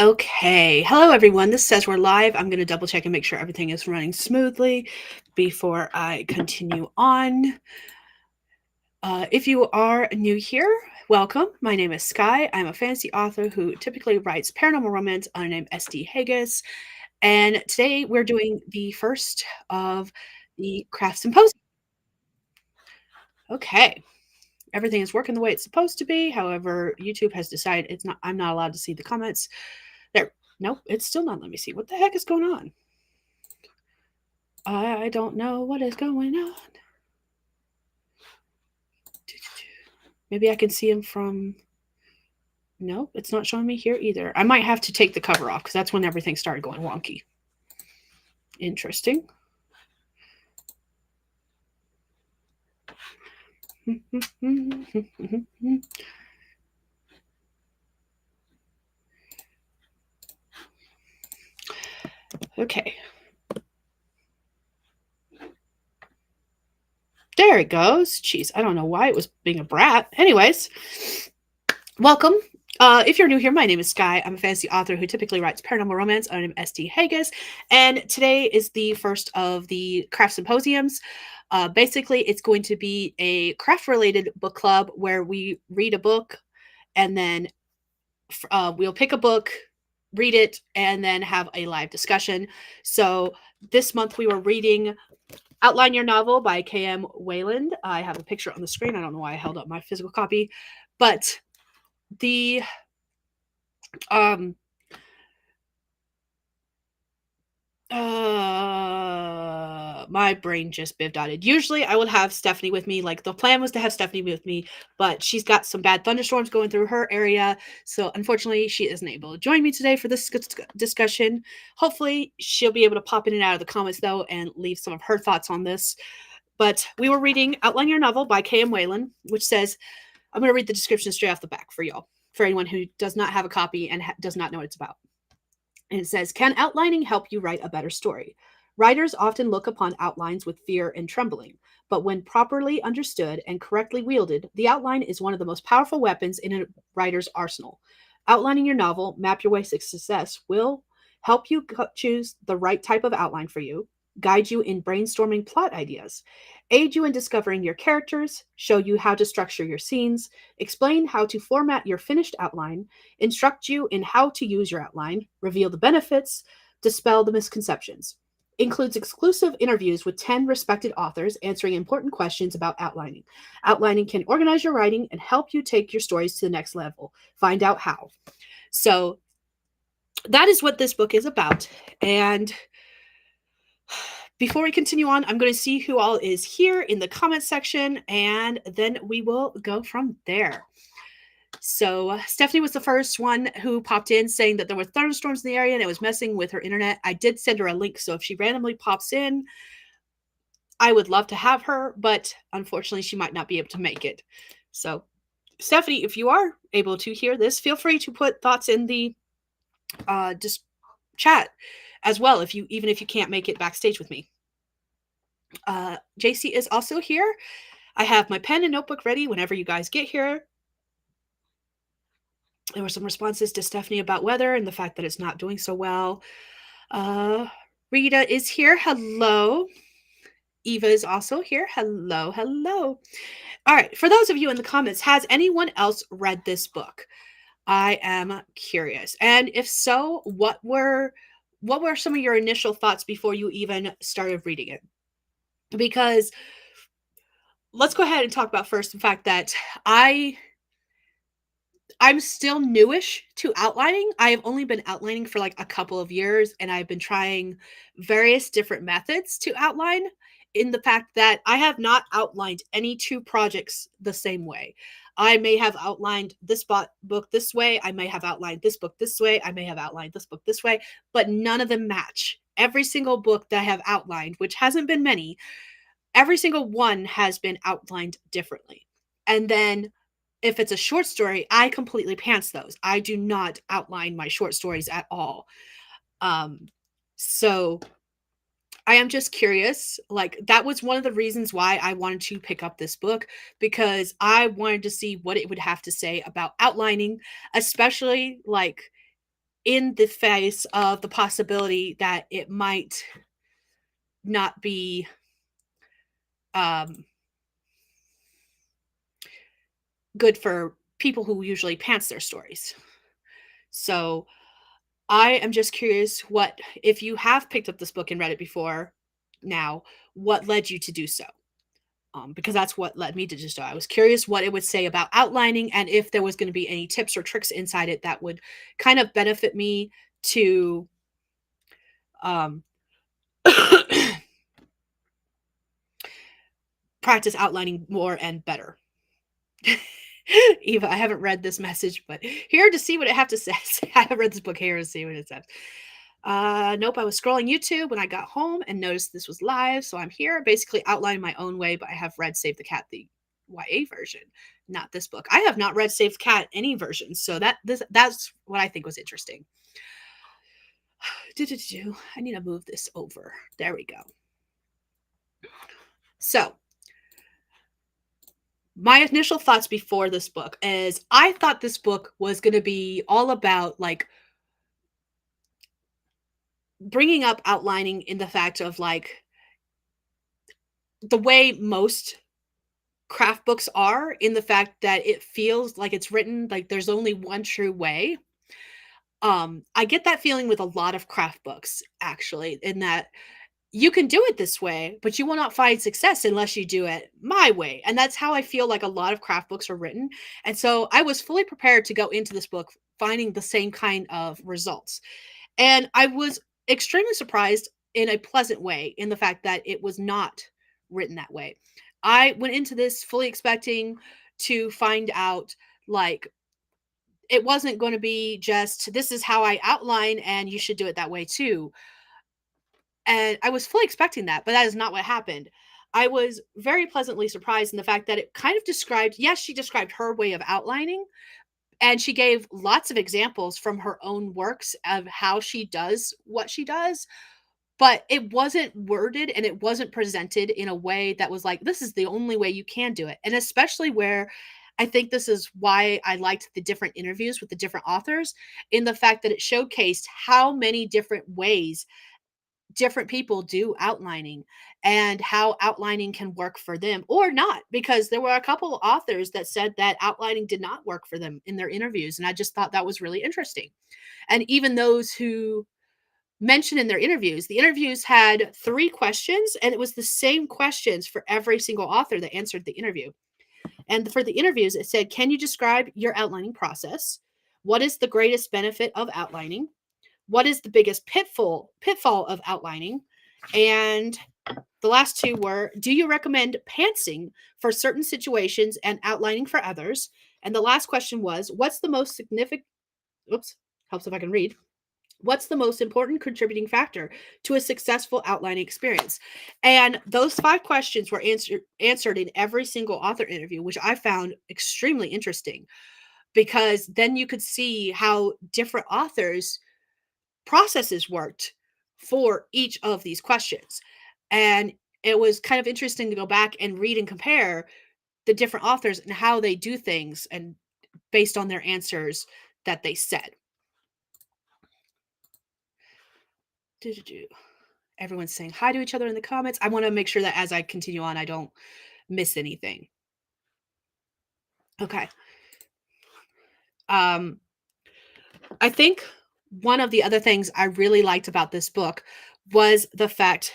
Okay. Hello, everyone. This says we're live. I'm going to double check and make sure everything is running smoothly before I continue on. If you are new here, welcome. My name is Skye. I'm a fantasy author who typically writes paranormal romance under the name SD Haggis. And today we're doing the first of the craft symposium. Okay. Everything is working the way it's supposed to be. However, YouTube has decided I'm not allowed to see the comments. There. Nope, it's still not. Let me see. What the heck is going on? I don't know what is going on. Maybe I can see him from. Nope, it's not showing me here either. I might have to take the cover off because that's when everything started going wonky. Interesting. Okay. There it goes. Jeez, I don't know why it was being a brat. Anyways, welcome. If you're new here, my name is Skye. I'm a fantasy author who typically writes paranormal romance under the name SD Haggis, and today is the first of the craft symposiums. Basically, it's going to be a craft-related book club where we read a book, and then we'll pick a book, read it, and then have a live discussion. So this month we were reading Outline Your Novel by K.M. Weiland. I have a picture on the screen. I don't know why I held up my physical copy, but the my brain just biv-dotted. Usually I would have Stephanie with me. Like, the plan was to have Stephanie with me, but she's got some bad thunderstorms going through her area. So unfortunately she isn't able to join me today for this discussion. Hopefully she'll be able to pop in and out of the comments though and leave some of her thoughts on this. But we were reading Outline Your Novel by K.M. Weiland, which says, I'm going to read the description straight off the back for y'all, for anyone who does not have a copy and does not know what it's about. And it says, can outlining help you write a better story? Writers often look upon outlines with fear and trembling, but when properly understood and correctly wielded, the outline is one of the most powerful weapons in a writer's arsenal. Outlining your novel, Map Your Way to Success, will help you choose the right type of outline for you, guide you in brainstorming plot ideas, aid you in discovering your characters, show you how to structure your scenes, explain how to format your finished outline, instruct you in how to use your outline, reveal the benefits, dispel the misconceptions. Includes exclusive interviews with 10 respected authors answering important questions about outlining. Outlining can organize your writing and help you take your stories to the next level. Find out how. So that is what this book is about. And before we continue on, I'm going to see who all is here in the comment section, and then we will go from there. So Stephanie was the first one who popped in saying that there were thunderstorms in the area and it was messing with her internet. I did send her a link, so if she randomly pops in, I would love to have her, but unfortunately she might not be able to make it. So Stephanie, if you are able to hear this, feel free to put thoughts in the just chat as well, even if you can't make it backstage with me. JC is also here. I have my pen and notebook ready whenever you guys get here. There were some responses to Stephanie about weather and the fact that it's not doing so well. Rita is here. Hello. Eva is also here. Hello, hello. All right. For those of you in the comments, has anyone else read this book? I am curious. And if so, what were some of your initial thoughts before you even started reading it? Because let's go ahead and talk about first the fact that I'm still newish to outlining. I have only been outlining for like a couple of years, and I've been trying various different methods to outline, in the fact that I have not outlined any two projects the same way. I may have outlined this book this way. I may have outlined this book this way. I may have outlined this book this way, but none of them match. Every single book that I have outlined, which hasn't been many, every single one has been outlined differently. And then if it's a short story, I completely pants those. I do not outline my short stories at all. So I am just curious. Like, that was one of the reasons why I wanted to pick up this book, because I wanted to see what it would have to say about outlining, especially like in the face of the possibility that it might not be um, good for people who usually pants their stories. So I am just curious, what if you have picked up this book and read it before now, what led you to do so? Because that's what led me to do so. I was curious what it would say about outlining and if there was going to be any tips or tricks inside it that would kind of benefit me to um, practice outlining more and better. Eva, I haven't read this message, but here to see what it have to say. I haven't read this book, here to see what it says. Nope, I was scrolling YouTube when I got home and noticed this was live, so I'm here basically outlining my own way, but I have read Save the Cat, the YA version, not this book. I have not read Save the Cat any version, so that's what I think was interesting. I need to move this over. There we go. So, my initial thoughts before this book is I thought this book was going to be all about like bringing up outlining in the fact of like the way most craft books are, in the fact that it feels like it's written like there's only one true way. I get that feeling with a lot of craft books, actually, in that you can do it this way, but you will not find success unless you do it my way. And that's how I feel like a lot of craft books are written. And so I was fully prepared to go into this book finding the same kind of results. And I was extremely surprised in a pleasant way in the fact that it was not written that way. I went into this fully expecting to find out like it wasn't going to be just this is how I outline and you should do it that way too. And I was fully expecting that, but that is not what happened. I was very pleasantly surprised in the fact that it kind of described, yes, she described her way of outlining, and she gave lots of examples from her own works of how she does what she does, but it wasn't worded and it wasn't presented in a way that was like, this is the only way you can do it. And especially where I think this is why I liked the different interviews with the different authors, in the fact that it showcased how many different ways different people do outlining and how outlining can work for them or not, because there were a couple of authors that said that outlining did not work for them in their interviews, and I just thought that was really interesting. And even those who mentioned in their interviews, the interviews had 3 questions and it was the same questions for every single author that answered the interview. And for the interviews it said, can you describe your outlining process? What is the greatest benefit of outlining? What is the biggest pitfall of outlining? And the last 2 were, do you recommend pantsing for certain situations and outlining for others? And the last question was, what's the most significant, oops, helps if I can read. What's the most important contributing factor to a successful outlining experience? And those 5 questions were answered in every single author interview, which I found extremely interesting, because then you could see how different authors processes worked for each of these questions. And it was kind of interesting to go back and read and compare the different authors and how they do things and based on their answers that they said. Everyone's saying hi to each other in the comments. I want to make sure that as I continue on, I don't miss anything. Okay. I think one of the other things I really liked about this book was the fact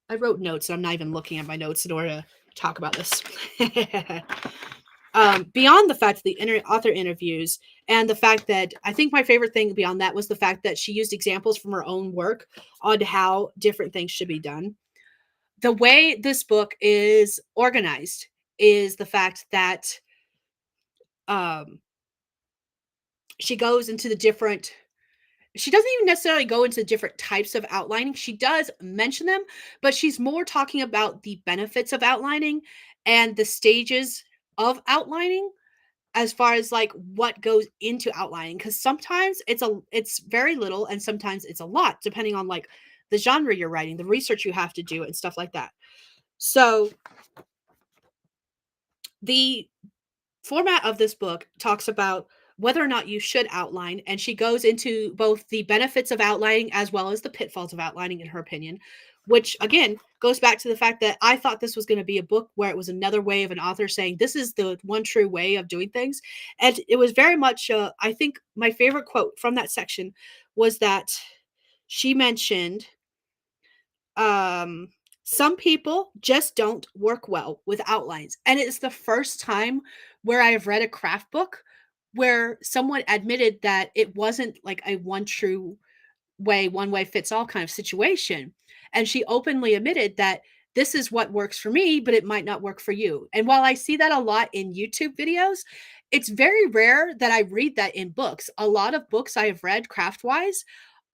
I wrote notes, and I'm not even looking at my notes in order to talk about this. Beyond the fact that the author interviews and the fact that I think my favorite thing beyond that was the fact that she used examples from her own work on how different things should be done. The way this book is organized is the fact that um, she goes into the different, she doesn't even necessarily go into different types of outlining. She does mention them, but she's more talking about the benefits of outlining and the stages of outlining, as far as like what goes into outlining, because sometimes it's very little and sometimes it's a lot depending on like the genre you're writing, the research you have to do and stuff like that. So the format of this book talks about whether or not you should outline. And she goes into both the benefits of outlining as well as the pitfalls of outlining, in her opinion, which again goes back to the fact that I thought this was going to be a book where it was another way of an author saying this is the one true way of doing things. And it was very much, I think my favorite quote from that section was that she mentioned, um, some people just don't work well with outlines. And it's the first time where I have read a craft book where someone admitted that it wasn't like a one true way, one way fits all kind of situation. And she openly admitted that this is what works for me, but it might not work for you. And while I see that a lot in YouTube videos, it's very rare that I read that in books. A lot of books I have read craft wise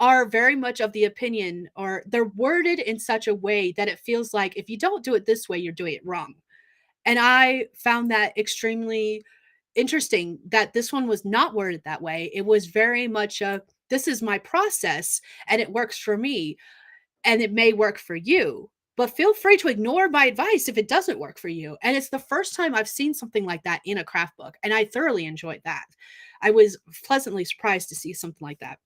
are very much of the opinion, or they're worded in such a way that it feels like if you don't do it this way, you're doing it wrong. And I found that extremely interesting that this one was not worded that way. It was very much a this is my process and it works for me and it may work for you. But feel free to ignore my advice if it doesn't work for you. And it's the first time I've seen something like that in a craft book. And I thoroughly enjoyed that. I was pleasantly surprised to see something like that.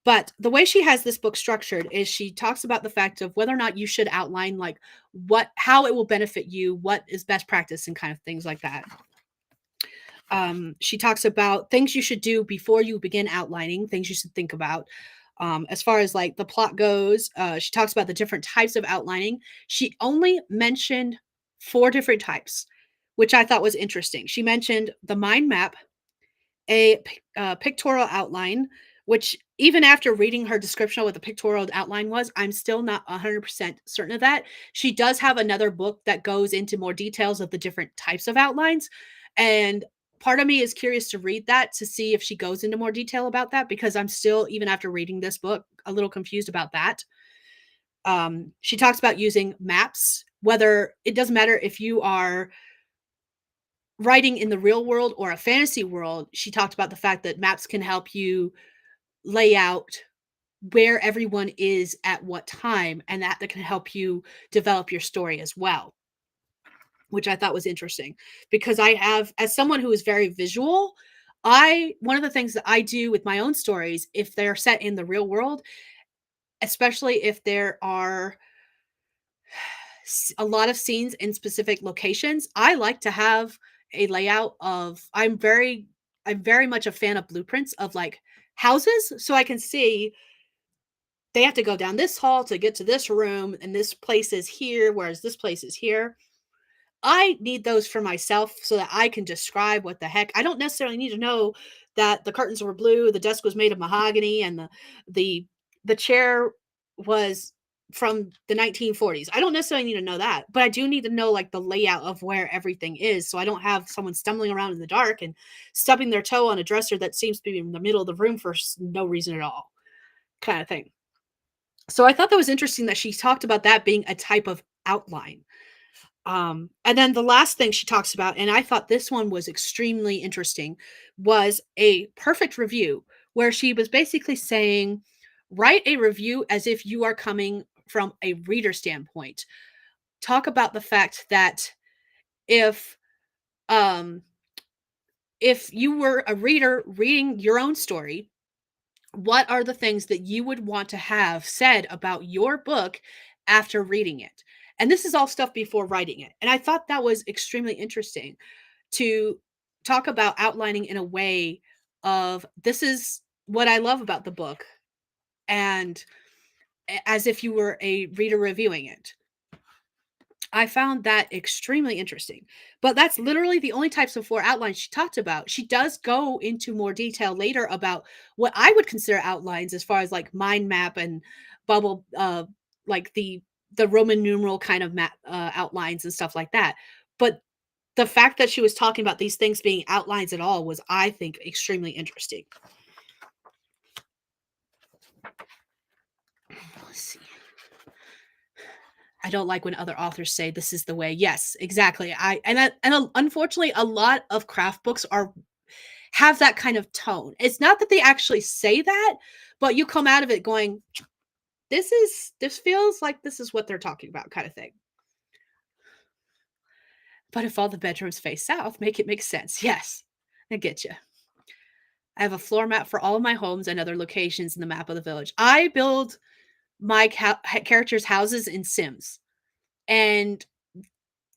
But the way she has this book structured is she talks about the fact of whether or not you should outline like how it will benefit you, what is best practice, and kind of things like that. She talks about things you should do before you begin outlining, things you should think about. As far as like the plot goes, she talks about the different types of outlining. She only mentioned 4 different types, which I thought was interesting. She mentioned the mind map, a pictorial outline, which even after reading her description of what the pictorial outline was, I'm still not 100% certain of that. She does have another book that goes into more details of the different types of outlines. And part of me is curious to read that to see if she goes into more detail about that because I'm still, even after reading this book, a little confused about that. She talks about using maps, whether it doesn't matter if you are writing in the real world or a fantasy world. She talked about the fact that maps can help you lay out where everyone is at what time, and that can help you develop your story as well, which I thought was interesting because I have, as someone who is very visual, one of the things that I do with my own stories, if they're set in the real world, especially if there are a lot of scenes in specific locations, I like to have a layout of I'm very much a fan of blueprints of like houses so I can see they have to go down this hall to get to this room and this place is here whereas this place is here. I need those for myself so that I can describe what the heck. I don't necessarily need to know that the curtains were blue, the desk was made of mahogany, and the the chair was from the 1940s. I don't necessarily need to know that, but I do need to know like the layout of where everything is so I don't have someone stumbling around in the dark and stubbing their toe on a dresser that seems to be in the middle of the room for no reason at all, kind of thing. So I thought that was interesting that she talked about that being a type of outline. And then the last thing she talks about, and I thought this one was extremely interesting, was a perfect review where she was basically saying, write a review as if you are coming from a reader standpoint. Talk about the fact that if um if you were a reader reading your own story, what are the things that you would want to have said about your book after reading it? And this is all stuff before writing it. And I thought that was extremely interesting to talk about outlining in a way of this is what I love about the book and as if you were a reader reviewing it. I found that extremely interesting. But that's literally the only types of 4 outlines she talked about. She does go into more detail later about what I would consider outlines as far as like mind map and bubble like the Roman numeral kind of map outlines and stuff like that. But the fact that she was talking about these things being outlines at all was, I think, extremely interesting. Let's see. I don't like when other authors say this is the way. Yes, exactly. Unfortunately, a lot of craft books are have that kind of tone. It's not that they actually say that, but you come out of it going, this feels like this is what they're talking about, kind of thing. But if all the bedrooms face south, make it make sense. Yes, I get you. I have a floor map for all of my homes and other locations in the map of the village. I build my characters' houses in Sims, and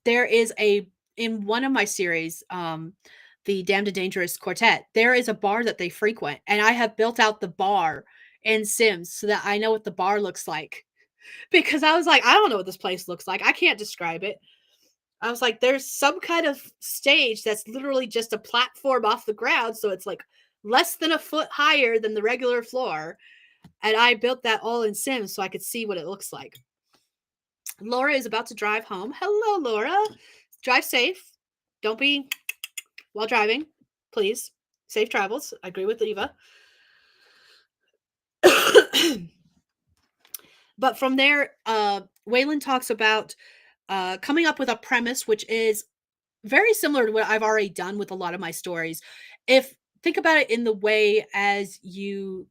there is a in one of my series, the Damned and Dangerous Quartet, there is a bar that they frequent, and I have built out the bar in Sims so that I know what the bar looks like. Because I was like, I don't know what this place looks like. I can't describe it. I was like, there's some kind of stage that's literally just a platform off the ground, so it's like less than a foot higher than the regular floor. And I built that all in Sims so I could see what it looks like. Laura is about to drive home. Hello, Laura. Drive safe. Don't be while driving, please. Safe travels. I agree with Eva. But from there, Weiland talks about coming up with a premise, which is very similar to what I've already done with a lot of my stories. If think about it in the way as you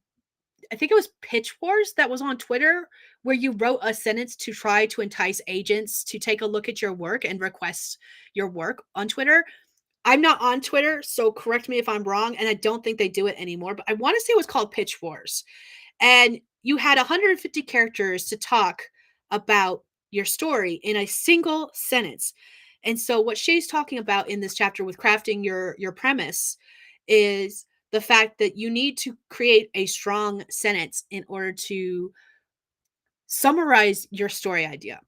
I think it was Pitch Wars that was on Twitter where you wrote a sentence to try to entice agents to take a look at your work and request your work on Twitter. I'm not on Twitter, so correct me if I'm wrong, and I don't think they do it anymore, but I want to say it was called Pitch Wars. And you had 150 characters to talk about your story in a single sentence. And so what she's talking about in this chapter with crafting your premise is the fact that you need to create a strong sentence in order to summarize your story idea.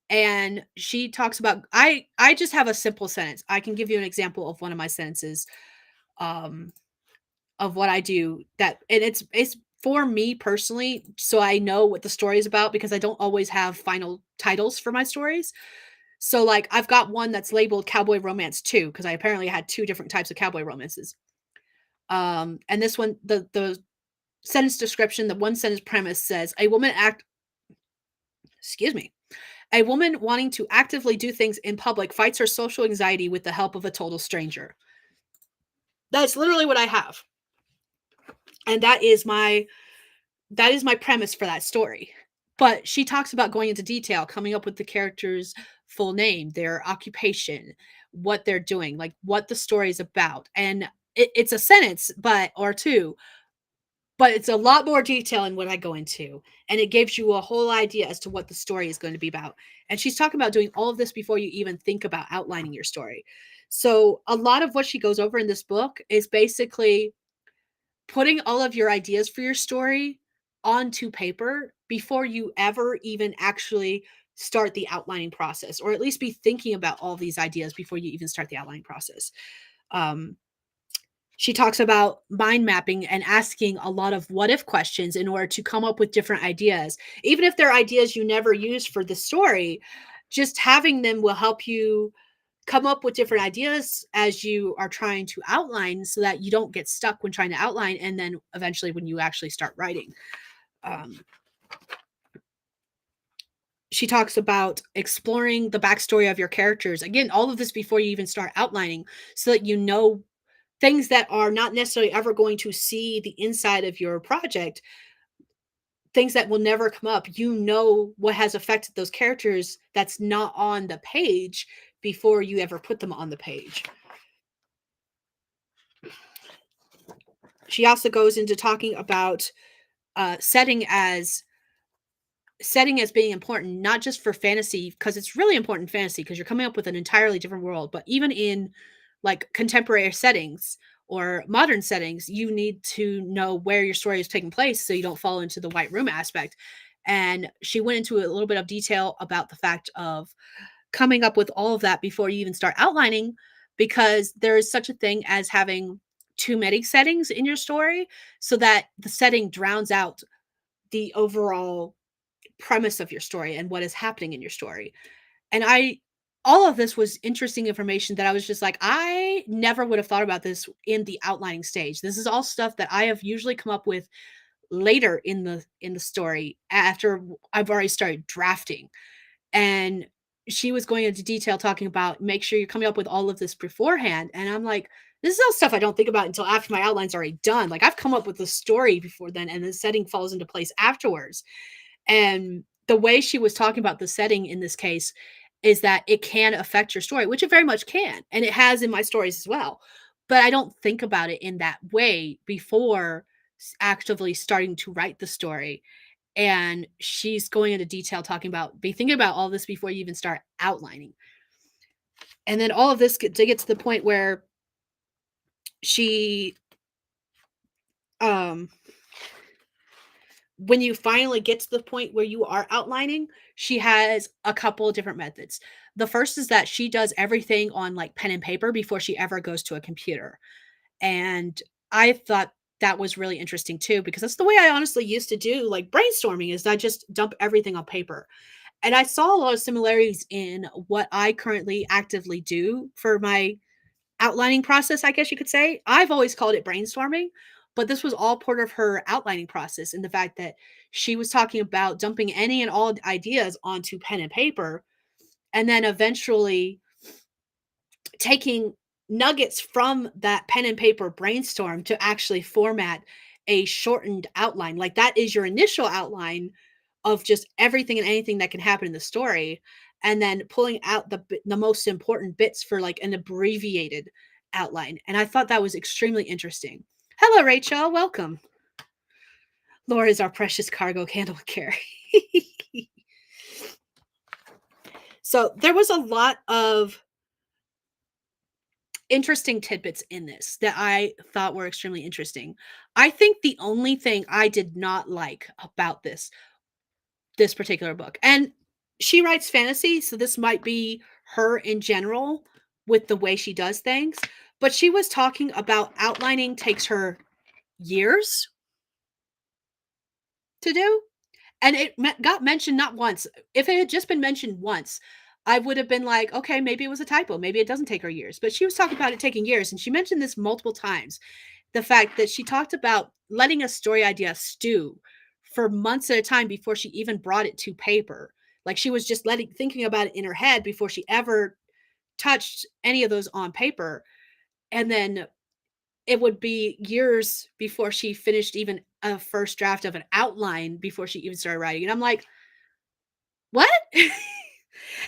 And she talks about I just have a simple sentence. I can give you an example of one of my sentences um of what I do that and it's for me personally so I know what the story is about because I don't always have final titles for my stories. So like I've got one that's labeled Cowboy Romance 2 because I apparently had two different types of cowboy romances. And this one the sentence description, the one sentence premise says a woman act excuse me. A woman wanting to actively do things in public fights her social anxiety with the help of a total stranger. That's literally what I have. And that is my premise for that story. But she talks about going into detail, coming up with the character's full name, their occupation, what they're doing, like what the story is about. And it's a sentence, but or two, but it's a lot more detail in what I go into. And it gives you a whole idea as to what the story is going to be about. And she's talking about doing all of this before you even think about outlining your story. So a lot of what she goes over in this book is basically putting all of your ideas for your story onto paper before you ever even actually start the outlining process, or at least be thinking about all these ideas before you even start the outlining process. Um, she talks about mind mapping and asking a lot of what if questions in order to come up with different ideas. Even if they're ideas you never use for the story, just having them will help you come up with different ideas as you are trying to outline so that you don't get stuck when trying to outline and then eventually when you actually start writing. Um, she talks about exploring the backstory of your characters. Again, all of this before you even start outlining so that you know things that are not necessarily ever going to see the inside of your project, things that will never come up. You know what has affected those characters that's not on the page before you ever put them on the page. She also goes into talking about setting as being important, not just for fantasy, because it's really important in fantasy because you're coming up with an entirely different world, but even in like contemporary settings or modern settings, you need to know where your story is taking place so you don't fall into the white room aspect. And she went into a little bit of detail about the fact of coming up with all of that before you even start outlining, because there is such a thing as having too many settings in your story so that the setting drowns out the overall premise of your story and what is happening in your story. And all of this was interesting information that I was just like, I never would have thought about this in the outlining stage. This is all stuff that I have usually come up with later in the story after I've already started drafting. And she was going into detail talking about make sure you're coming up with all of this beforehand. And I'm like, this is all stuff I don't think about until after my outline's already done. Like I've come up with the story before then and the setting falls into place afterwards. And the way she was talking about the setting in this case is that it can affect your story, which it very much can. And it has in my stories as well. but I don't think about it in that way before actively starting to write the story. And she's going into detail talking about be thinking about all this before you even start outlining. And then all of this to get to the point where she um when you finally get to the point where you are outlining, she has a couple of different methods. The first is that she does everything on like pen and paper before she ever goes to a computer. And I thought that was really interesting too, because that's the way I honestly used to do like brainstorming is I just dump everything on paper. And I saw a lot of similarities in what I currently actively do for my outlining process, I guess you could say. I've always called it brainstorming, but this was all part of her outlining process and the fact that she was talking about dumping any and all ideas onto pen and paper and then eventually taking nuggets from that pen and paper brainstorm to actually format a shortened outline. Like that is your initial outline of just everything and anything that can happen in the story, and then pulling out the most important bits for like an abbreviated outline. And I thought that was extremely interesting. Hello, Rachel. Welcome. Laura is our precious cargo candle carry. So there was a lot of interesting tidbits in this that I thought were extremely interesting. I think the only thing I did not like about this particular book, and she writes fantasy, so this might be her in general with the way she does things, but she was talking about outlining takes her years to do, and got mentioned not once. If it had just been mentioned once, I would have been like, okay, maybe it was a typo. Maybe it doesn't take her years. But she was talking about it taking years. And she mentioned this multiple times. The fact that she talked about letting a story idea stew for months at a time before she even brought it to paper. Like she was just thinking about it in her head before she ever touched any of those on paper. And then it would be years before she finished even a first draft of an outline before she even started writing. And I'm like, what?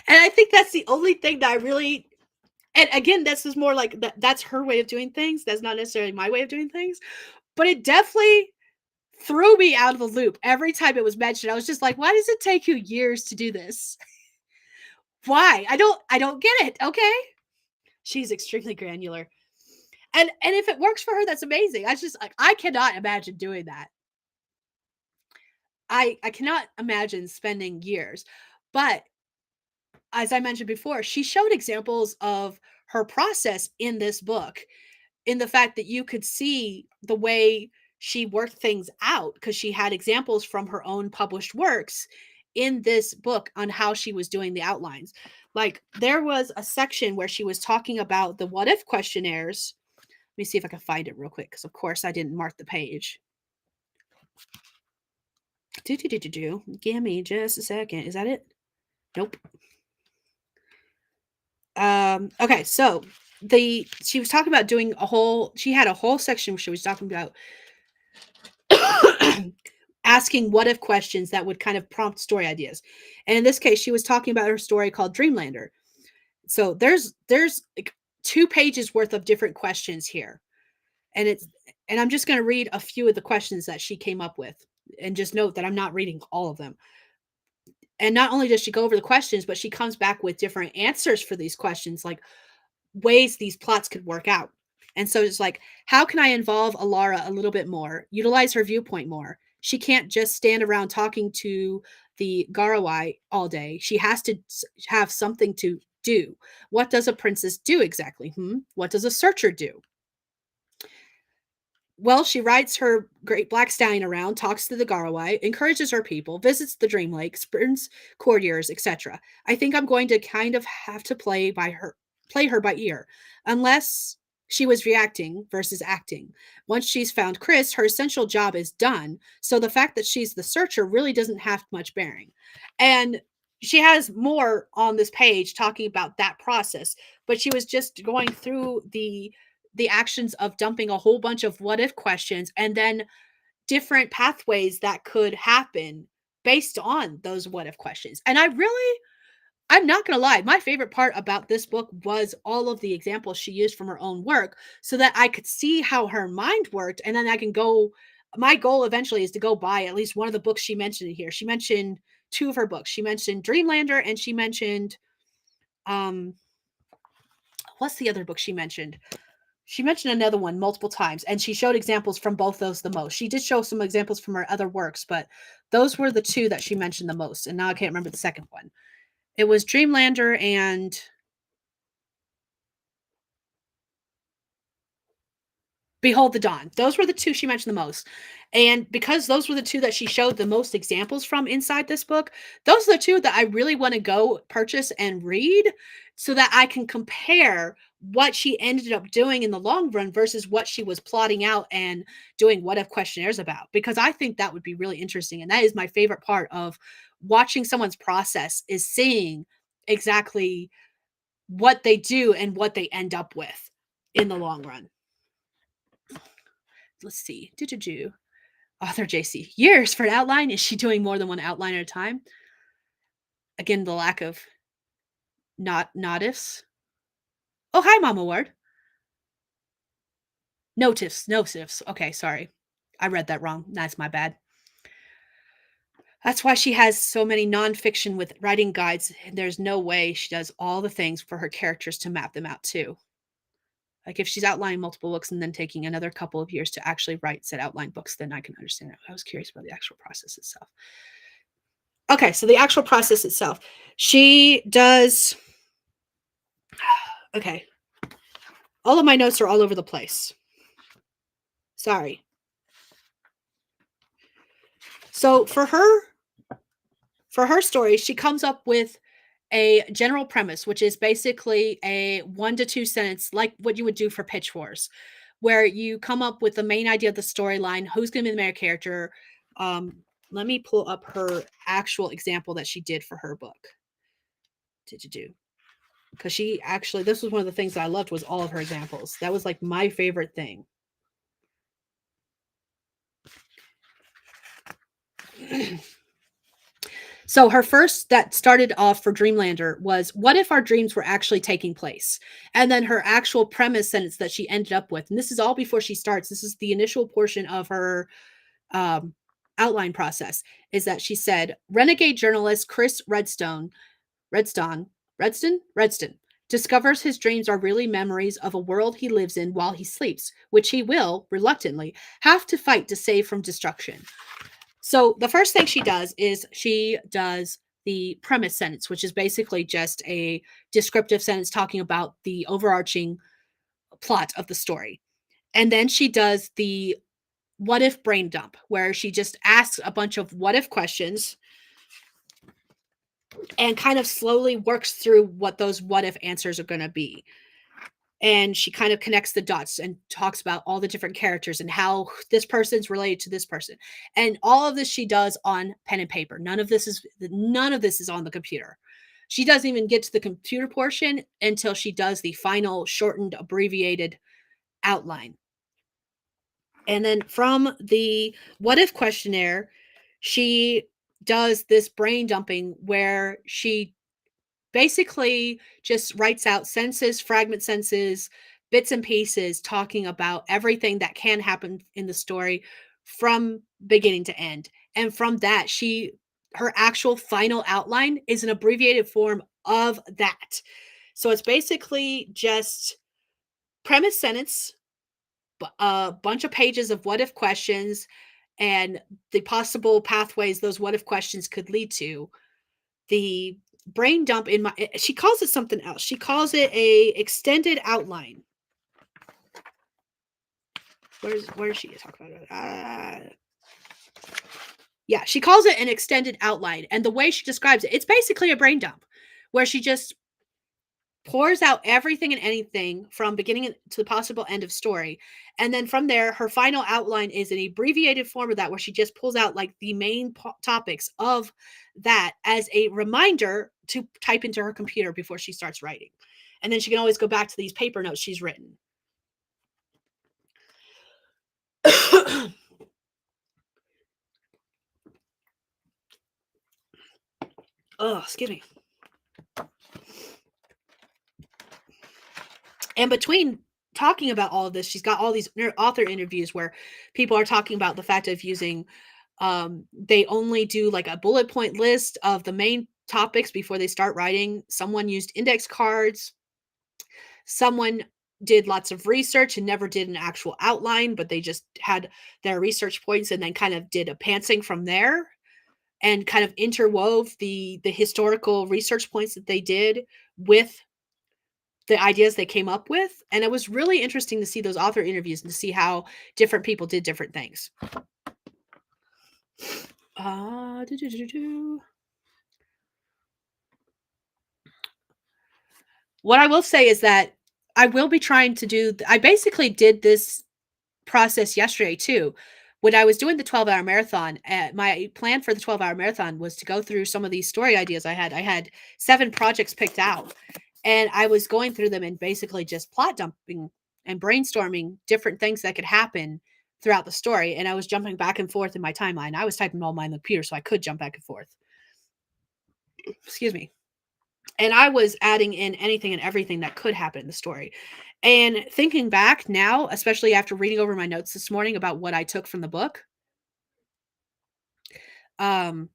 And I think that's the only thing that I really, and again, this is more like that's her way of doing things. That's not necessarily my way of doing things, but it definitely threw me out of the loop every time it was mentioned. I was just like, why does it take you years to do this? Why? I don't get it. Okay. She's extremely granular. And if it works for her, that's amazing. I just like I cannot imagine doing that. I cannot imagine spending years. But as I mentioned before, she showed examples of her process in this book, in the fact that you could see the way she worked things out because she had examples from her own published works in this book on how she was doing the outlines. Like there was a section where she was talking about the what if questionnaires. Let me see if I can find it real quick because, of course, I didn't mark the page. Give me just a second. Is that it? Nope. Okay, so she was talking about doing she had a whole section where she was talking about asking what if questions that would kind of prompt story ideas. And in this case, she was talking about her story called Dreamlander. So there's like 2 pages worth of different questions here. And I'm just going to read a few of the questions that she came up with, and just note that I'm not reading all of them. And not only does she go over the questions, but she comes back with different answers for these questions, like ways these plots could work out. And so it's like, how can I involve Alara a little bit more, utilize her viewpoint more? She can't just stand around talking to the Garawai all day. She has to have something to do. What does a princess do exactly? What does a searcher do? Well, she rides her great black stallion around, talks to the Garawai, encourages her people, visits the Dream Lake, spurns courtiers, etc. I think I'm going to kind of have to play her by ear, unless she was reacting versus acting. Once she's found Chris, her essential job is done. So the fact that she's the searcher really doesn't have much bearing. And she has more on this page talking about that process, but she was just going through the actions of dumping a whole bunch of what if questions and then different pathways that could happen based on those what if questions. And I really I'm not gonna lie, my favorite part about this book was all of the examples she used from her own work so that I could see how her mind worked, and then I can go my goal eventually is to go buy at least one of the books she mentioned in here. She mentioned 2 of her books. She mentioned Dreamlander and she mentioned, um, what's the other book she mentioned? She mentioned another one multiple times, and she showed examples from both those the most. She did show some examples from her other works, but those were the 2 that she mentioned the most, and now I can't remember the second one. It was Dreamlander and Behold the Dawn. Those were the 2 she mentioned the most. And because those were the 2 that she showed the most examples from inside this book, those are the 2 that I really wanna go purchase and read so that I can compare what she ended up doing in the long run versus what she was plotting out and doing what if questionnaires about, because I think that would be really interesting, and that is my favorite part of watching someone's process is seeing exactly what they do and what they end up with in the long run. Let's see. Do. Author JC. Years for an outline. Is she doing more than one outline at a time? Again, the lack of notifs. Oh, hi, Mama Ward. Notifs. Notifs. Okay, sorry. I read that wrong. That's my bad. That's why she has so many nonfiction with writing guides. And there's no way she does all the things for her characters to map them out too. Like if she's outlining multiple books and then taking another couple of years to actually write said outline books, then I can understand it. I was curious about the actual process itself. Okay, so the actual process itself. She does okay. All of my notes are all over the place. Sorry. So for her story, she comes up with a general premise, which is basically a 1 to 2 sentence, like what you would do for Pitch Wars, where you come up with the main idea of the storyline, who's going to be the main character. Um, Let me pull up her actual example that she did for her book. Did you do? Because she actually, this was one of the things that I loved was all of her examples. That was like my favorite thing. So her first that started off for Dreamlander was what if our dreams were actually taking place? And then her actual premise sentence that she ended up with, and this is all before she starts. This is the initial portion of her um, outline process. Is that she said renegade journalist Chris Redstone, Redston discovers his dreams are really memories of a world he lives in while he sleeps, which he will reluctantly have to fight to save from destruction. So the first thing she does is she does the premise sentence, which is basically just a descriptive sentence talking about the overarching plot of the story. And then she does the what if brain dump, where she just asks a bunch of what if questions and kind of slowly works through what those what if answers are going to be. And she kind of connects the dots and talks about all the different characters and how this person's related to this person, and all of this she does on pen and paper. None of this is on the computer. She doesn't even get to the computer portion until she does the final shortened abbreviated outline. And then from the what if questionnaire, she does this brain dumping where she basically just writes out sentences, fragment sentences, bits and pieces talking about everything that can happen in the story from beginning to end. And from that, her actual final outline is an abbreviated form of that. So it's basically just premise sentence, a bunch of pages of what if questions and the possible pathways those what if questions could lead to. The brain dump in my she calls it something else. She calls it a extended outline. Where is she talk about it? Yeah, she calls it an extended outline. And the way she describes it, it's basically a brain dump where she just pours out everything and anything from beginning to the possible end of story. And then from there, her final outline is an abbreviated form of that, where she just pulls out like the main topics of that as a reminder to type into her computer before she starts writing. And then she can always go back to these paper notes she's written. Oh, excuse me. And between talking about all of this, she's got all these author interviews where people are talking about the fact of using, they only do like a bullet point list of the main topics before they start writing. Someone used index cards. Someone did lots of research and never did an actual outline, but they just had their research points and then kind of did a pantsing from there and kind of interwove the historical research points that they did with the ideas they came up with. And it was really interesting to see those author interviews and to see how different people did different things. Uh, do, do, do, do. What I will say is that I will be trying to do, I basically did this process yesterday too. When I was doing the 12-hour marathon, my plan for the 12-hour marathon was to go through some of these story ideas I had. I had 7 projects picked out, and I was going through them and basically just plot dumping and brainstorming different things that could happen throughout the story. And I was jumping back and forth in my timeline. I was typing all mine on the computer so I could jump back and forth. Excuse me. And I was adding in anything and everything that could happen in the story. And thinking back now, especially after reading over my notes this morning about what I took from the book, um,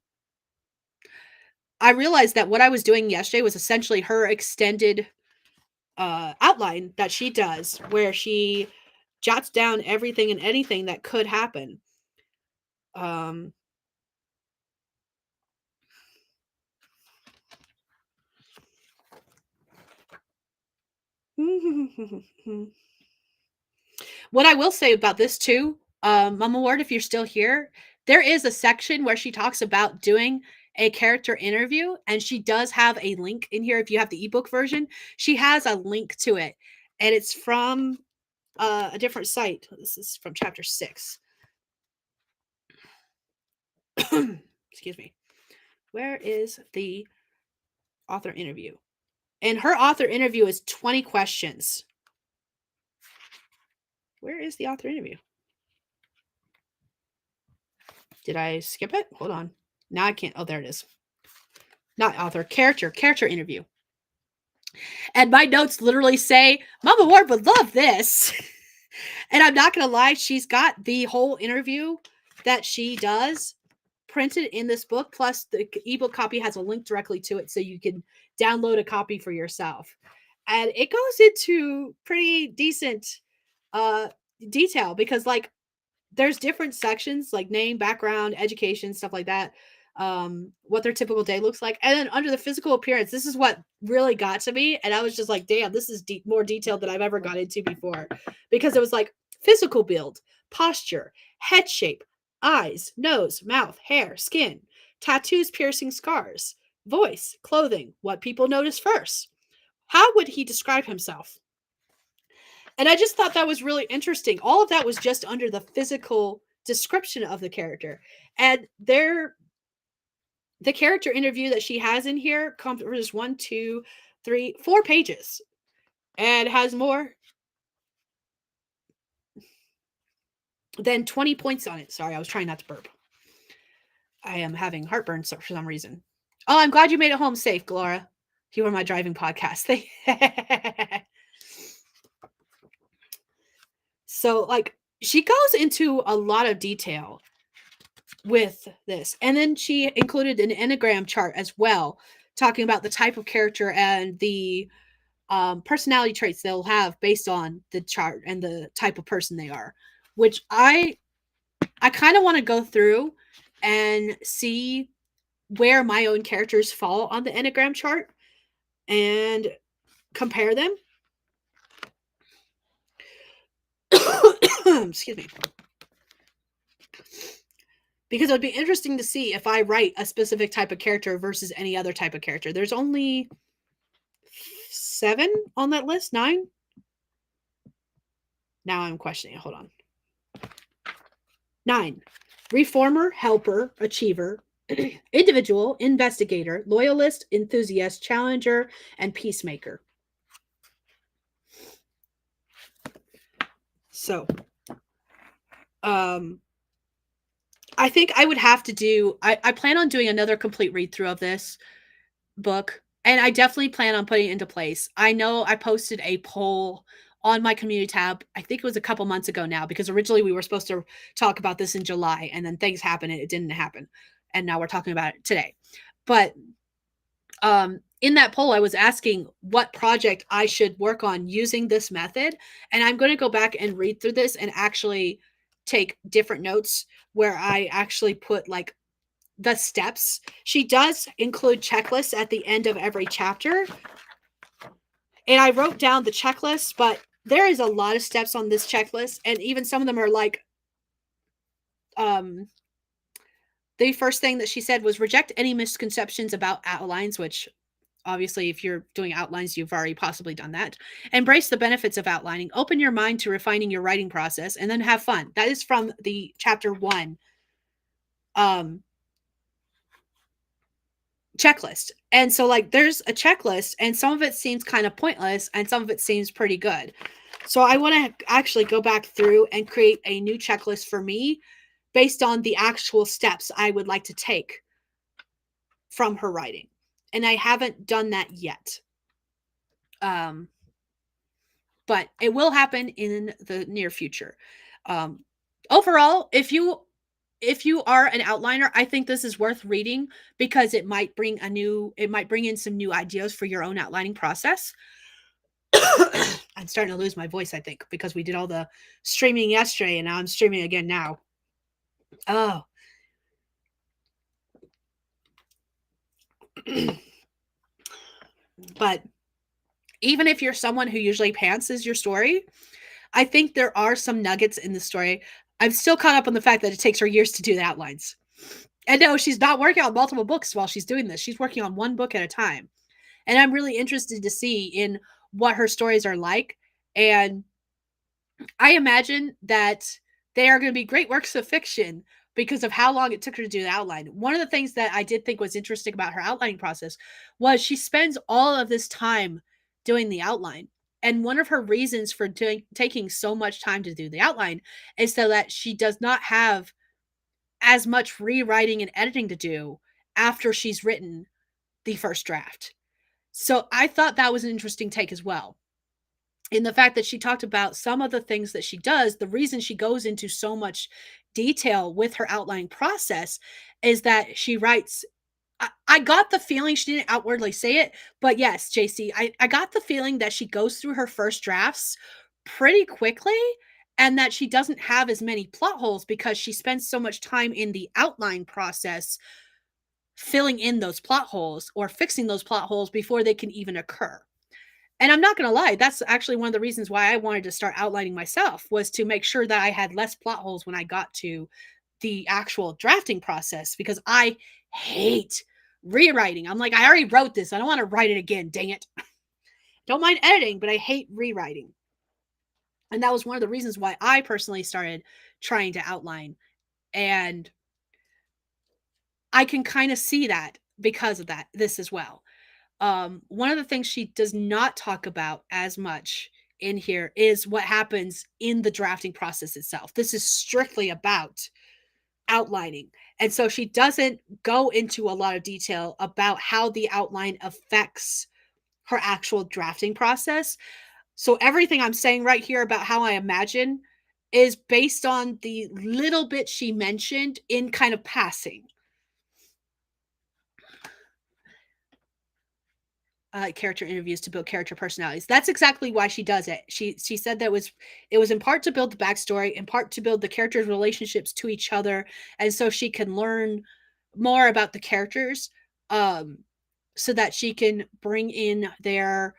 I realized that what I was doing yesterday was essentially her extended outline that she does, where she jots down everything and anything that could happen. Um, What I will say about this too, Mama Ward, if you're still here, there is a section where she talks about doing a character interview, and she does have a link in here. If you have the ebook version, she has a link to it, and it's from a different site. This is from chapter 6. Excuse me. Where is the author interview? And her author interview is 20 questions. Where is the author interview? Did I skip it? Hold on. Now I can't. Oh, there it is. Not author, character interview. And my notes literally say, Mama Ward would love this. And I'm not going to lie, she's got the whole interview that she does printed in this book. Plus, the ebook copy has a link directly to it so you can download a copy for yourself. And it goes into pretty decent detail because, like, there's different sections like name, background, education, stuff like that, what their typical day looks like. And then under the physical appearance, this is what really got to me. And I was just like, damn, this is more detailed than I've ever got into before, because it was like physical build, posture, head shape, eyes, nose, mouth, hair, skin, tattoos, piercing, scars, voice, clothing, what people notice first. How would he describe himself? And I just thought that was really interesting. All of that was just under the physical description of the character. And the character interview that she has in here covers 1, 2, 3, 4 pages and has more than 20 points on it. Sorry, I was trying not to burp. I am having heartburn for some reason. Oh, I'm glad you made it home safe, Gloria. You were my driving podcast. So, like, she goes into a lot of detail with this. And then she included an Enneagram chart as well, talking about the type of character and the personality traits they'll have based on the chart and the type of person they are, which I kind of want to go through and see where my own characters fall on the Enneagram chart and compare them. Excuse me. Because it would be interesting to see if I write a specific type of character versus any other type of character. There's only 7 on that list, 9. Now I'm questioning it. Hold on. 9. Reformer, helper, achiever, individual, investigator, loyalist, enthusiast, challenger, and peacemaker. So, I think I would have to do, I plan on doing another complete read through of this book And I definitely plan on putting it into place. I know I posted a poll on my community tab. I think it was a couple months ago now, because originally we were supposed to talk about this in July, and then things happened and it didn't happen. And now we're talking about it today. But in that poll, I was asking what project I should work on using this method. And I'm going to go back and read through this and actually take different notes where I actually put like the steps. She does include checklists at the end of every chapter. And I wrote down the checklist, but there is a lot of steps on this checklist. And even some of them are like, the first thing that she said was reject any misconceptions about outlines, which obviously, if you're doing outlines, you've already possibly done that. Embrace the benefits of outlining. Open your mind to refining your writing process, and then have fun. That is from the chapter 1 checklist. And so, like, there's a checklist, and some of it seems kind of pointless, and some of it seems pretty good. So I want to actually go back through and create a new checklist for me based on the actual steps I would like to take from her writing. And I haven't done that yet. But it will happen in the near future. Overall, if you are an outliner, I think this is worth reading, because it might bring in some new ideas for your own outlining process. I'm starting to lose my voice, I think, because we did all the streaming yesterday and now I'm streaming again now. Oh. But even if you're someone who usually pantses your story, I think there are some nuggets in the story. I'm still caught up on the fact that it takes her years to do the outlines. And no, she's not working on multiple books while she's doing this. She's working on one book at a time. And I'm really interested to see in what her stories are like. And I imagine that they are going to be great works of fiction because of how long it took her to do the outline. One of the things that I did think was interesting about her outlining process was she spends all of this time doing the outline. And one of her reasons for taking so much time to do the outline is so that she does not have as much rewriting and editing to do after she's written the first draft. So I thought that was an interesting take as well. In the fact that she talked about some of the things that she does, the reason she goes into so much detail with her outlining process is that she writes. I got the feeling, she didn't outwardly say it, but yes, JC, I got the feeling that she goes through her first drafts pretty quickly, and that she doesn't have as many plot holes because she spends so much time in the outline process filling in those plot holes or fixing those plot holes before they can even occur. And I'm not going to lie, that's actually one of the reasons why I wanted to start outlining myself, was to make sure that I had less plot holes when I got to the actual drafting process, because I hate rewriting. I'm like, I already wrote this. I don't want to write it again. Dang it. Don't mind editing, but I hate rewriting. And that was one of the reasons why I personally started trying to outline. And I can kind of see that because of this as well. One of the things she does not talk about as much in here is what happens in the drafting process itself. This is strictly about outlining. And so she doesn't go into a lot of detail about how the outline affects her actual drafting process. So everything I'm saying right here about how I imagine is based on the little bit she mentioned in kind of passing. Character interviews to build character personalities. That's exactly why she does it. She said that it was in part to build the backstory, in part to build the characters' relationships to each other, and so she can learn more about the characters, so that she can bring in their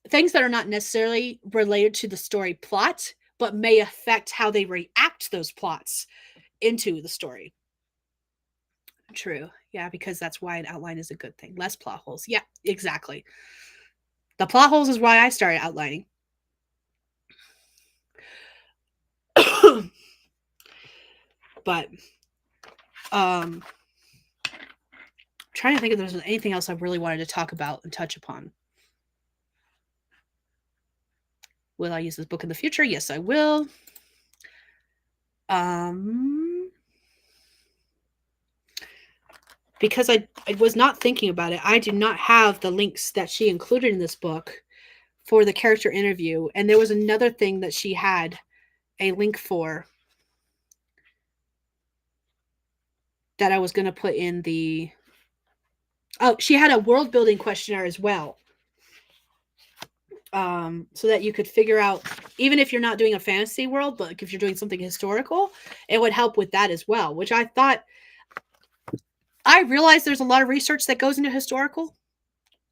things that are not necessarily related to the story plot, but may affect how they react to those plots into the story. True. Yeah, because that's why an outline is a good thing. Less plot holes. Yeah, exactly. The plot holes is why I started outlining. But trying to think if there's anything else I really wanted to talk about and touch upon. Will I use this book in the future? Yes, I will. because I was not thinking about it, I do not have the links that she included in this book for the character interview. And there was another thing that she had a link for that I was going to put in the. Oh, she had a world building questionnaire as well. So that you could figure out, even if you're not doing a fantasy world, but if you're doing something historical, it would help with that as well, which I thought. I realize there's a lot of research that goes into historical.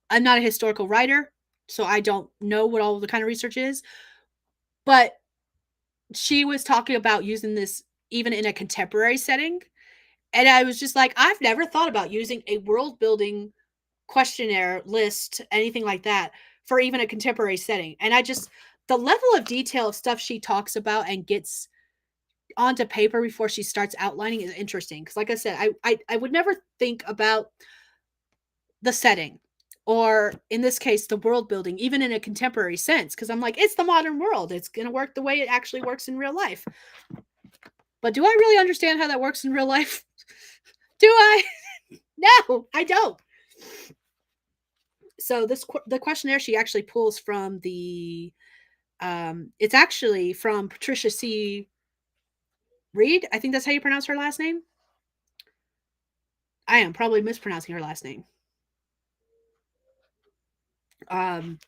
I'm not a historical writer, so I don't know what all the kind of research is. But she was talking about using this even in a contemporary setting. And I was just like, I've never thought about using a world building questionnaire list, anything like that, for even a contemporary setting. And the level of detail of stuff she talks about and gets onto paper before she starts outlining is interesting. Because, like I said, I would never think about the setting, or in this case, the world building, even in a contemporary sense. Because I'm like, it's the modern world. It's going to work the way it actually works in real life. But do I really understand how that works in real life? Do I? No, I don't. So the questionnaire she actually pulls from the it's actually from Patricia C. Reed. I think that's how you pronounce her last name. I am probably mispronouncing her last name. And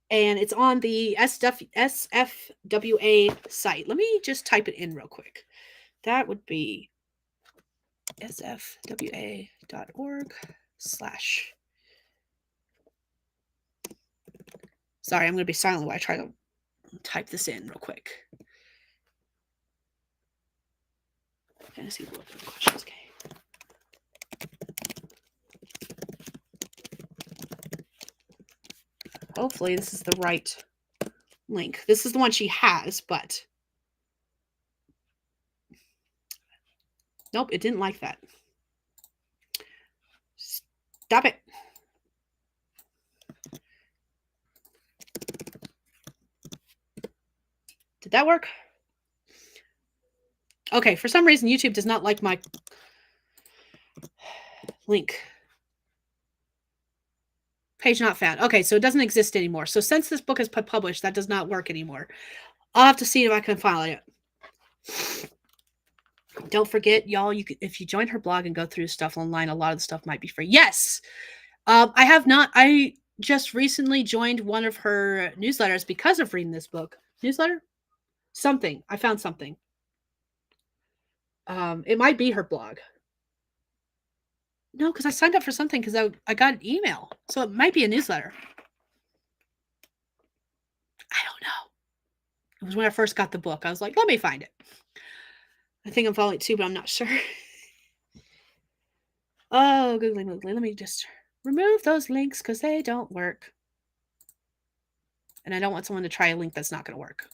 it's on the SFWA site. Let me just type it in real quick. That would be sfwa.org/ Sorry, I'm going to be silent while I try to type this in real quick. Fantasy world questions. Okay. Hopefully this is the right link. This is the one she has, but nope, it didn't like that. Stop it. Did that work? Okay, for some reason YouTube does not like my link. Page not found. Okay, so it doesn't exist anymore. So since this book is published, that does not work anymore. I'll have to see if I can find it. Don't forget, y'all, if you join her blog and go through stuff online, a lot of the stuff might be free. Yes. I have not. I just recently joined one of her newsletters because of reading this book. Newsletter? Something. I found something. It might be her blog. No, because I signed up for something because I got an email. So it might be a newsletter. I don't know. It was when I first got the book. I was like, let me find it. I think I'm following it too, but I'm not sure. Oh, Googly. Let me just remove those links because they don't work. And I don't want someone to try a link that's not going to work.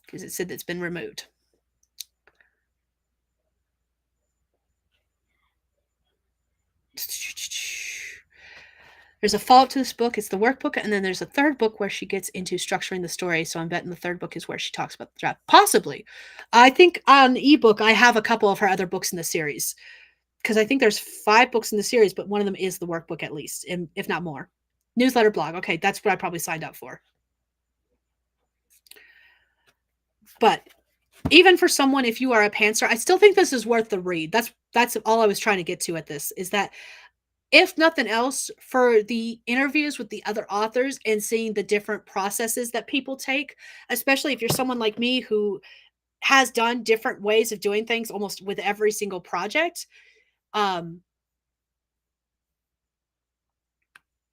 Because it said it's been removed. There's a follow-up to this book. It's the workbook, and then there's a third book where she gets into structuring the story. So I'm betting the third book is where she talks about the draft. Possibly. I think on the ebook, I have a couple of her other books in the series. Because I think there's 5 books in the series, but one of them is the workbook at least, if not more. Newsletter blog. Okay, that's what I probably signed up for. But even for someone, if you are a pantser, I still think this is worth the read. That's all I was trying to get to at this, is that if nothing else, for the interviews with the other authors and seeing the different processes that people take, especially if you're someone like me who has done different ways of doing things almost with every single project.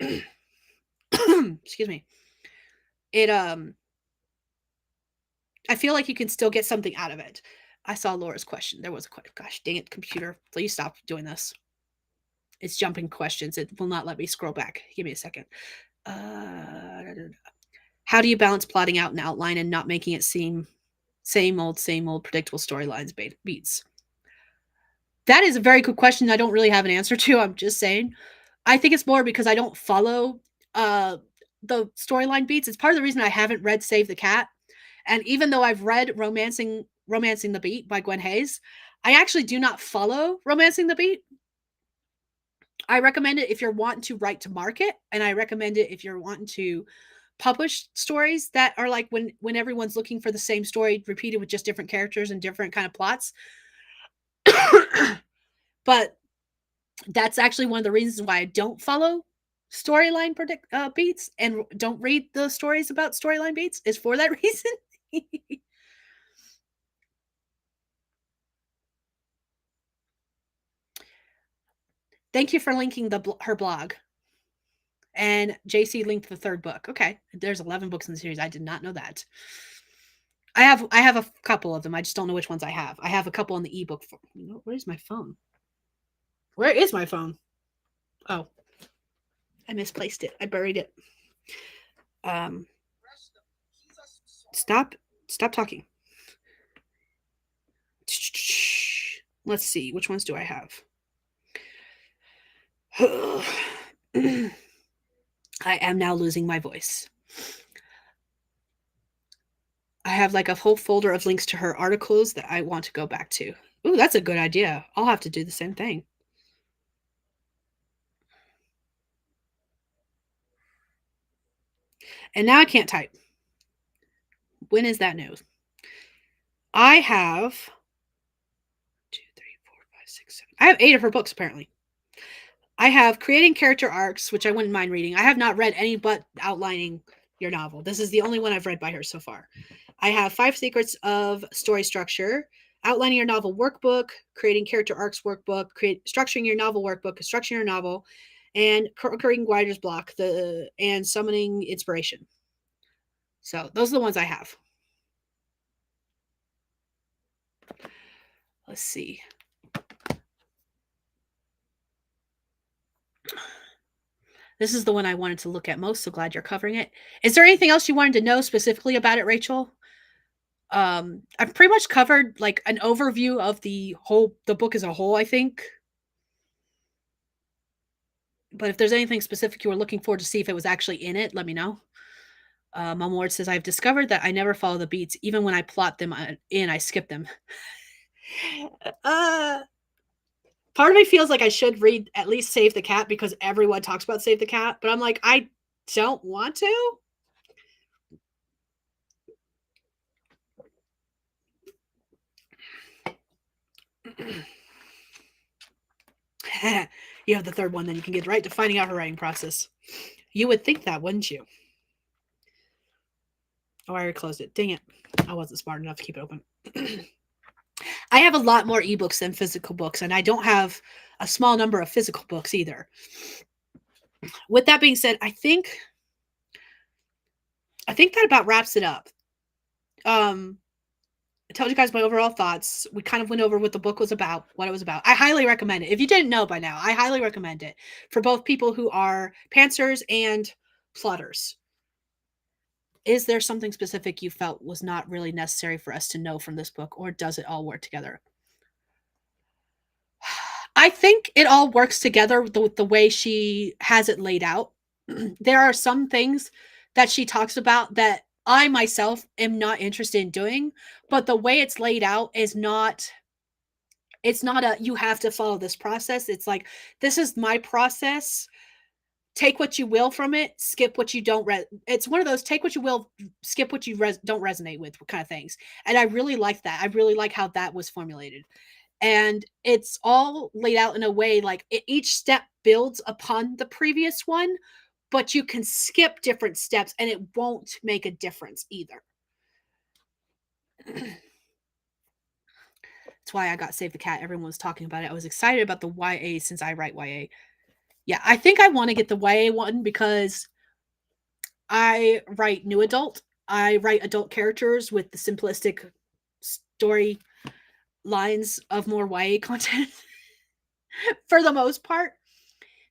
Excuse me. I feel like you can still get something out of it. I saw Laura's question. There was a question. Gosh, dang it, computer. Please stop doing this. It's jumping questions. It will not let me scroll back. Give me a second. How do you balance plotting out an outline and not making it seem same old, predictable storylines beats? That is a very good question. I don't really have an answer to. I'm just saying. I think it's more because I don't follow the storyline beats. It's part of the reason I haven't read Save the Cat. And even though I've read Romancing Romancing the Beat by Gwen Hayes. I actually do not follow Romancing the Beat. I recommend it if you're wanting to write to market, and I recommend it if you're wanting to publish stories that are like when everyone's looking for the same story repeated with just different characters and different kind of plots. But that's actually one of the reasons why I don't follow storyline beats and don't read the stories about storyline beats is for that reason. Thank you for linking her blog. And JC linked the third book. Okay, there's 11 books in the series. I did not know that. I have a couple of them. I just don't know which ones I have. I have a couple in the ebook. Where's my phone? Where is my phone? Oh, I misplaced it. I buried it. Stop talking. Let's see. Which ones do I have? I am now losing my voice. I have like a whole folder of links to her articles that I want to go back to. Ooh, that's a good idea. I'll have to do the same thing. And now I can't type. When is that news? I have 2, 3, 4, 5, 6, 7. I have 8 of her books apparently. I have Creating Character Arcs, which I wouldn't mind reading. I have not read any but Outlining Your Novel. This is the only one I've read by her so far. I have 5 Secrets of Story Structure, Outlining Your Novel Workbook, Creating Character Arcs Workbook, Structuring Your Novel Workbook, Constructing Your Novel, and Conquering Writer's Block, and Summoning Inspiration. So those are the ones I have. Let's see. This is the one I wanted to look at most, so glad you're covering it. Is there anything else you wanted to know specifically about it, Rachel? I've pretty much covered like an overview of the book as a whole, I think. But if there's anything specific you were looking for to see if it was actually in it, let me know. Mom Ward says, I've discovered that I never follow the beats. Even when I plot them in, I skip them. Part of me feels like I should read at least Save the Cat because everyone talks about Save the Cat, but I'm like, I don't want to. You have the third one, then you can get right to finding out her writing process. You would think that, wouldn't you? Oh, I already closed it. Dang it. I wasn't smart enough to keep it open. I have a lot more ebooks than physical books, and I don't have a small number of physical books either. With that being said, I think that about wraps it up. I told you guys my overall thoughts. We kind of went over what the book was about, what it was about. I highly recommend it. If you didn't know by now, I highly recommend it for both people who are pantsers and plotters. Is there something specific you felt was not really necessary for us to know from this book, or does it all work together? I think it all works together with the way she has it laid out. There are some things that she talks about that I myself am not interested in doing, but the way it's laid out is not, it's not a, you have to follow this process. It's like, this is my process. Take what you will from it, skip what you don't. It's one of those take what you will, skip what you don't resonate with kind of things. And I really like that. I really like how that was formulated. And it's all laid out in a way like each step builds upon the previous one, but you can skip different steps and it won't make a difference either. That's why I got Save the Cat. Everyone was talking about it. I was excited about the YA since I write YA. Yeah, I think I want to get the YA one because I write new adult. I write adult characters with the simplistic story lines of more YA content. For the most part,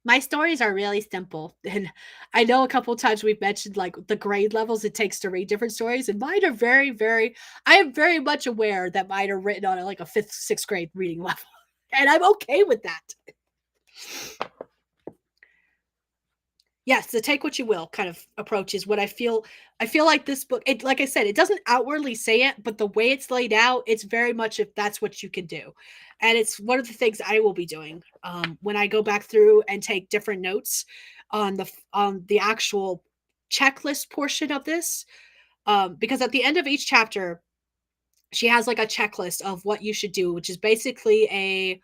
my stories are really simple. And I know a couple times we've mentioned like the grade levels it takes to read different stories, and mine are very, very, I am very much aware that mine are written on like a 5th, 6th grade reading level. And I'm okay with that. Yes, the take what you will kind of approach is what I feel. I feel like this book, it, like I said, it doesn't outwardly say it, but the way it's laid out, it's very much if that's what you can do. And it's one of the things I will be doing when I go back through and take different notes on the actual checklist portion of this. Because at the end of each chapter, she has like a checklist of what you should do, which is basically a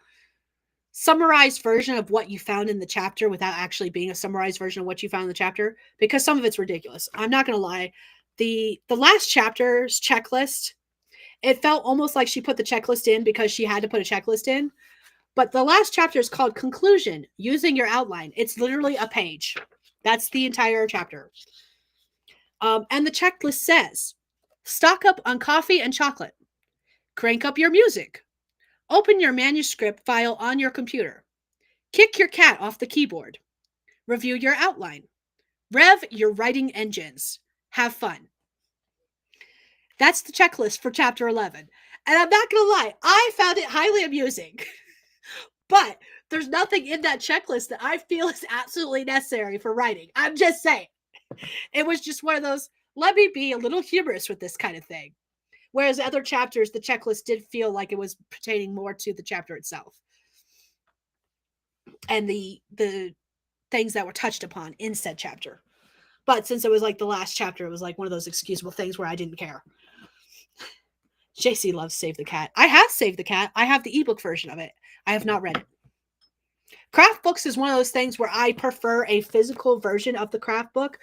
summarized version of what you found in the chapter without actually being a summarized version of what you found in the chapter, because some of it's ridiculous. I'm not going to lie. The last chapter's checklist, it felt almost like she put the checklist in because she had to put a checklist in. But the last chapter is called Conclusion, Using Your Outline. It's literally a page. That's the entire chapter. And the checklist says stock up on coffee and chocolate, crank up your music, open your manuscript file on your computer, kick your cat off the keyboard, review your outline, rev your writing engines, have fun. That's the checklist for chapter 11. And I'm not going to lie, I found it highly amusing. But there's nothing in that checklist that I feel is absolutely necessary for writing. I'm just saying. It was just one of those, let me be a little humorous with this kind of thing. Whereas other chapters, the checklist did feel like it was pertaining more to the chapter itself and the things that were touched upon in said chapter. But since it was like the last chapter, it was like one of those excusable things where I didn't care. JC loves Save the Cat. I have Saved the Cat. I have the ebook version of it. I have not read it. Craft books is one of those things where I prefer a physical version of the craft book,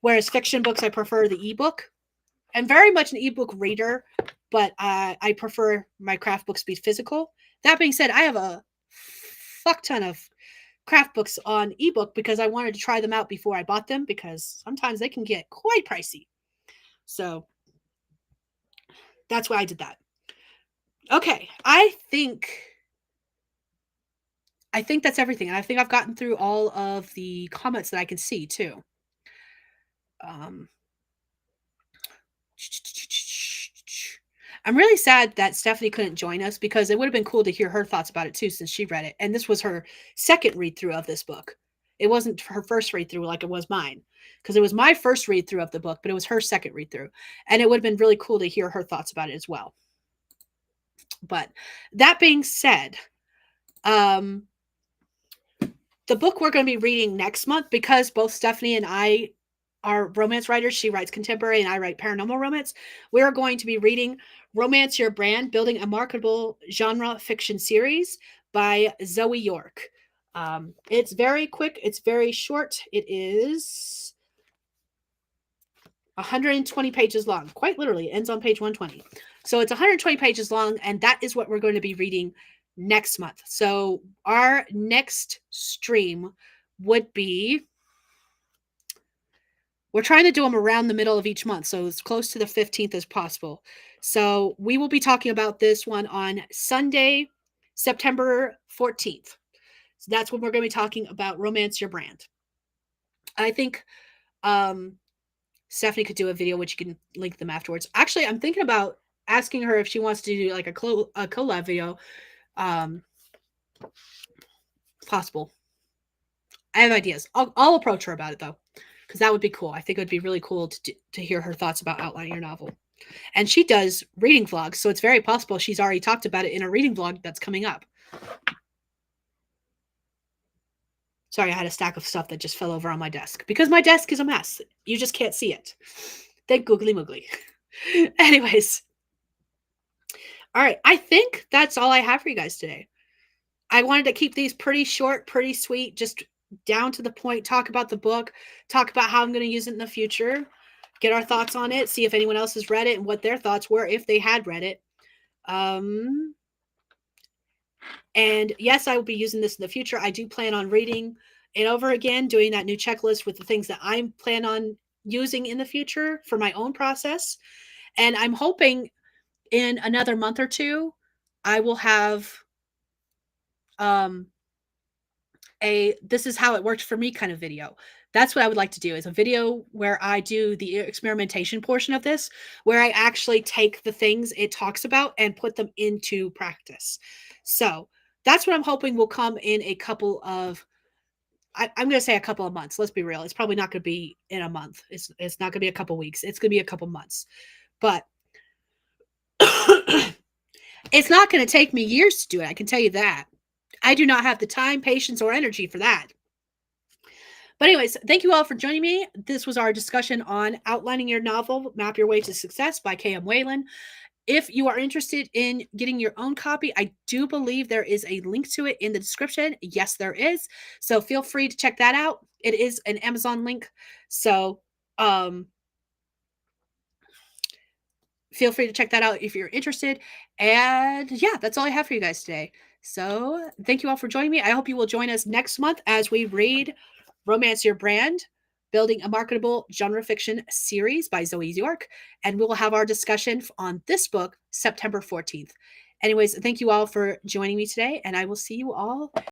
whereas fiction books, I prefer the ebook. I'm very much an ebook reader, but I prefer my craft books to be physical. That being said, I have a fuck ton of craft books on ebook because I wanted to try them out before I bought them because sometimes they can get quite pricey. So that's why I did that. Okay, I think that's everything. And I think I've gotten through all of the comments that I can see too. Um, I'm really sad that Stephanie couldn't join us because it would have been cool to hear her thoughts about it too, since she read it. And this was her second read through of this book. It wasn't her first read through like it was mine, because it was my first read through of the book, but it was her second read through. And it would have been really cool to hear her thoughts about it as well. But that being said, the book we're going to be reading next month, because both Stephanie and I are romance writers. She writes contemporary and I write paranormal romance. We're going to be reading Romance Your Brand, Building a Marketable Genre Fiction Series by Zoe York. It's very quick. It's very short. It is 120 pages long. Quite literally, it ends on page 120. So it's 120 pages long, and that is what we're going to be reading next month. So our next stream would be, we're trying to do them around the middle of each month, so as close to the 15th as possible. So we will be talking about this one on Sunday, September 14th. So that's when we're going to be talking about Romance Your Brand. I think Stephanie could do a video, which you can link them afterwards. Actually, I'm thinking about asking her if she wants to do like a collab video. Possible. I have ideas. I'll approach her about it though, because that would be cool. I think it would be really cool to hear her thoughts about outlining your novel. And she does reading vlogs, so it's very possible she's already talked about it in a reading vlog that's coming up. Sorry, I had a stack of stuff that just fell over on my desk because my desk is a mess. You just can't see it. Thank googly moogly. Anyways. All right. I think that's all I have for you guys today. I wanted to keep these pretty short, pretty sweet, just down to the point, talk about the book, talk about how I'm going to use it in the future, get our thoughts on it, see if anyone else has read it and what their thoughts were if they had read it. And yes, I will be using this in the future. I do plan on reading it over again, doing that new checklist with the things that I plan on using in the future for my own process. And I'm hoping in another month or two, I will have a this is how it worked for me kind of video. That's what I would like to do, is a video where I do the experimentation portion of this, where I actually take the things it talks about and put them into practice. So that's what I'm hoping will come in a couple of I'm going to say a couple of months. Let's be real. It's probably not going to be in a month. It's not going to be a couple weeks. It's going to be a couple months. But it's not going to take me years to do it. I can tell you that. I do not have the time, patience, or energy for that. But anyways, thank you all for joining me. This was our discussion on outlining your novel, Map Your Way to Success by K.M. Weiland. If you are interested in getting your own copy, I do believe there is a link to it in the description. Yes, there is. So feel free to check that out. It is an Amazon link. So feel free to check that out if you're interested. And yeah, that's all I have for you guys today. So thank you all for joining me. I hope you will join us next month as we read Romance Your Brand, Building a Marketable Genre Fiction series by Zoe York. And we will have our discussion on this book September 14th. Anyways, thank you all for joining me today, and I will see you all